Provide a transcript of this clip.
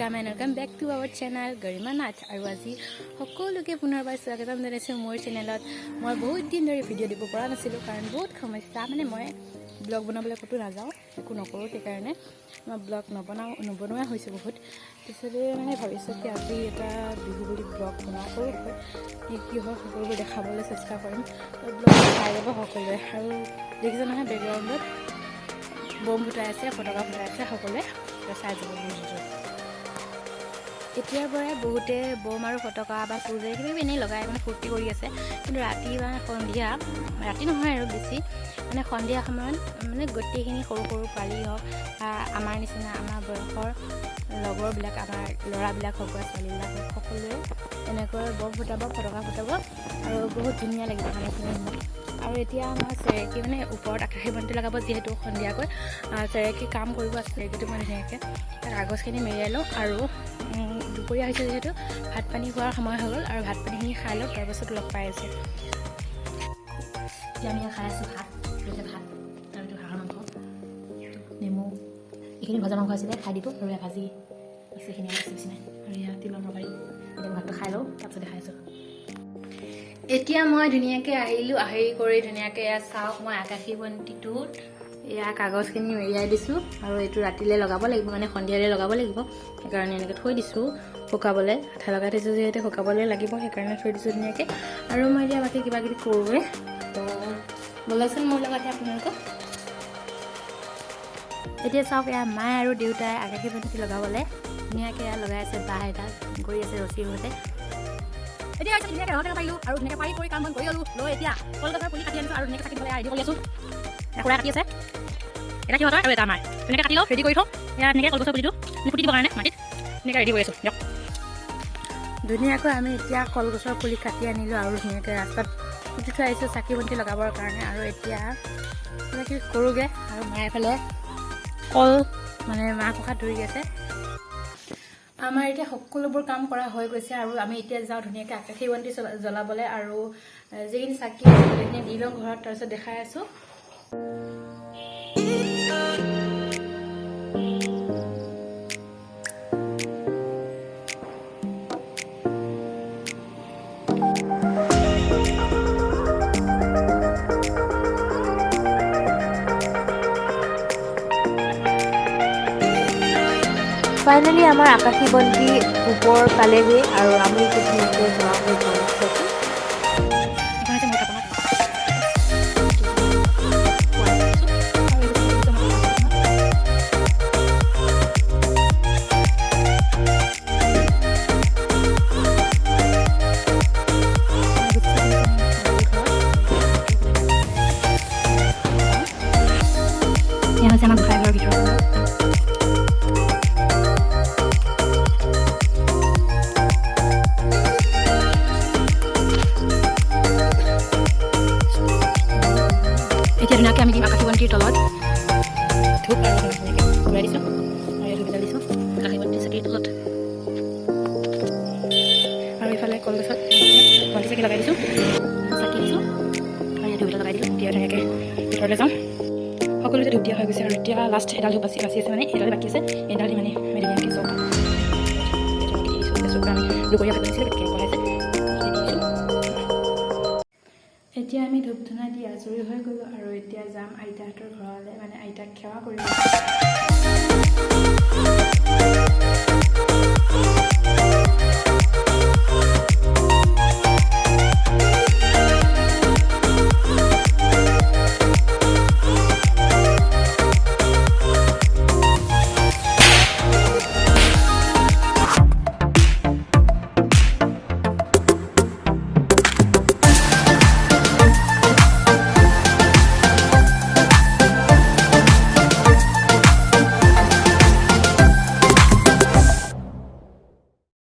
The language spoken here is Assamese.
and welcome back to our channel Garima Nath আৰু আজি সকলোকে পুনৰবাৰ স্বাগতম জনাইছো মোৰ চেনেলত মই বহুত দিন ধৰি ভিডিঅ' দিব পৰা নাছিলো কাৰণ বহুত সমস্যা মানে মই ব্লগ বনাবলৈ কতো নাযাওঁ একো নকৰো সেই কাৰণে মই ব্লগ নবনোৱা হৈছে বহুত পিছতে মানে ভাবিছো কি আজি এটা বিহু বুলি ব্লগ বনাও কৰো কি হয় সকলোবোৰ দেখাবলৈ চেষ্টা কৰিম ব্লগ চাই যাব সকলোৱে আৰু দেখিছে নহয় বেকগ্ৰাউণ্ডত বম ফুটাই আছে ফটকা ফুটাই আছে সকলোৱে চাই যাব ভিডিঅ'টো এতিয়াৰ পৰাই বহুতে বম আৰু ফটকা বা ফুলজাৰি কিবা এনেই লগাই মানে ফূৰ্তি কৰি আছে কিন্তু ৰাতি বা সন্ধিয়া ৰাতি নহয় আৰু বেছি মানে সন্ধিয়া সময়ত মানে গোটেইখিনি সৰু সৰু পালি হওক বা আমাৰ নিচিনা আমাৰ বয়সৰ লগৰবিলাক আমাৰ ল'ৰাবিলাক হওক বা ছোৱালীবিলাক হওক সকলোৱে এনেকৈ বম ফুটাব ফটকা ফুটাব আৰু বহুত ধুনীয়া লাগিব মানে আৰু এতিয়া আমাৰ চেৰেকী মানে ওপৰত আকাশী বন্তি লগাব যিহেতু সন্ধিয়াকৈ চেৰেকী কাম কৰিব আছে চেৰেকীটো মই ধুনীয়াকৈ কাগজখিনি মেৰিয়াই লওঁ আৰু দুপৰীয়া হৈছে যিহেতু ভাত পানী খোৱাৰ সময় হৈ গ'ল আৰু ভাত পানীখিনি খাই লওঁ তাৰপাছত লগ পাই আছোঁ এতিয়া আমি খাই আছোঁ ভাত আৰু এইটো হাঁহৰ মাংস নেমু এইখিনি ভজা মাংস আছিলে খাই দিলোঁ আৰু ভাজি আছে এইখিনি বেছি নাই আৰু ইয়াত তিলৰ তৰকাৰী এতিয়া ভাতটো খাই লওঁ তাৰপিছত দেখাই আছোঁ এতিয়া মই ধুনীয়াকৈ আহিলোঁ আহি কৰি ধুনীয়াকৈ এয়া চাওক মই আকাশী বন্তিটোত এয়া কাগজখিনি মেৰিয়াই দিছোঁ আৰু এইটো ৰাতিলৈ লগাব লাগিব মানে সন্ধিয়ালৈ লগাব লাগিব সেইকাৰণে এনেকৈ থৈ দিছোঁ শুকাবলৈ আঠা লগাই থৈছোঁ যিহেতু শুকাবলৈ লাগিব সেইকাৰণে থৈ দিছোঁ ধুনীয়াকৈ আৰু মই এতিয়া বাকী কিবা কিবি কৰোঁগৈ তো ব'লকচোন মোৰ লগতে আপোনালোকক এতিয়া চাওক এয়া মায়ে আৰু দেউতাই আকাশী বন্তি লগাবলৈ ধুনীয়াকৈ এয়া লগাই আছে বাঁহ এটা কৰি আছে ৰছীৰ সৈতে এতিয়া ধুনীয়াকৈ ৰহতে পাৰিলোঁ আৰু ধুনীয়াকৈ পাৰি কৰি কাম বন কৰি ল'লোঁ লৈ এতিয়া কলগছৰ পুলি কাটি আনিছোঁ আৰু ধুনীয়াকৈ চাকি দিবলৈ ৰেডি কৰি আছোঁ খুৰাই কাটি আছে এটা সিহঁতৰ আৰু এটা আমাৰ ধুনীয়াকৈ কাটি লওঁ ৰেডি কৰি থওঁ এয়া ধুনীয়াকৈ কলগছৰ পুলিটো ফুটি দিবৰ কাৰণে মাটিত ধুনীয়াকৈ ৰেডি কৰি আছোঁ দিয়ক ধুনীয়াকৈ আমি এতিয়া কলগছৰ পুলি কাটি আনিলোঁ আৰু ধুনীয়াকৈ ৰাস্তাত পুতি থৈ আহিছোঁ চাকি বন্তি লগাবৰ কাৰণে আৰু এতিয়া কিবাকিবি কৰোঁগৈ আৰু মায়ে এফালে কল মানে মাহ প্ৰসাদ ধৰি আছে আমাৰ এতিয়া সকলোবোৰ কাম কৰা হৈ গৈছে আৰু আমি এতিয়া যাওঁ ধুনীয়াকৈ আকাশী বন্তি জ্বলাবলৈ আৰু যিখিনি চাকি আছে সেইখিনি দি লওঁ ঘৰত তাৰপিছত দেখাই আছোঁ ফাইনেলি আমাৰ আকাশী বন্তি ওপৰ পালেগৈ আৰু আমি ধুনীয়াকৈ যোৱা হৈ গ'ল এয়া হৈছে আমাৰ গোসাঁই ঘৰৰ ভিতৰত এতিয়া ধুনীয়াকৈ আমি দিম আকাশী বন্তিৰ তলত ধূপ আৰু ধুনীয়াকৈ ঘূৰাই দিছোঁ আৰু ধূপ জ্বলাই দিছোঁ আকাশী বন্তি চাকিৰ তলত আৰু এইফালে কলগছত বন্তি চাকি লগাই দিছোঁ চাকি দিছোঁ আৰু ইয়াত ধূপ এটা লগাই দিলোঁ এতিয়া ধুনীয়াকৈ ভিতৰলৈ যাওঁ সকলোতে ধূপ দিয়া হৈ গৈছে আৰু এতিয়া লাষ্ট এডাল ধূপ বাচি আছে মানে এডাল বাকী আছে এডাল মানে ধুনীয়াকৈ চৌকা চৌকা আমি দুপৰীয়া ভাত বনাইছিলোঁ গতিকে বহাইছে এতিয়া আমি ধূপ ধূনা দি আজৰি হৈ গ'লোঁ আৰু এতিয়া যাম আইতাহঁতৰ ঘৰলৈ মানে আইতাক সেৱা কৰিব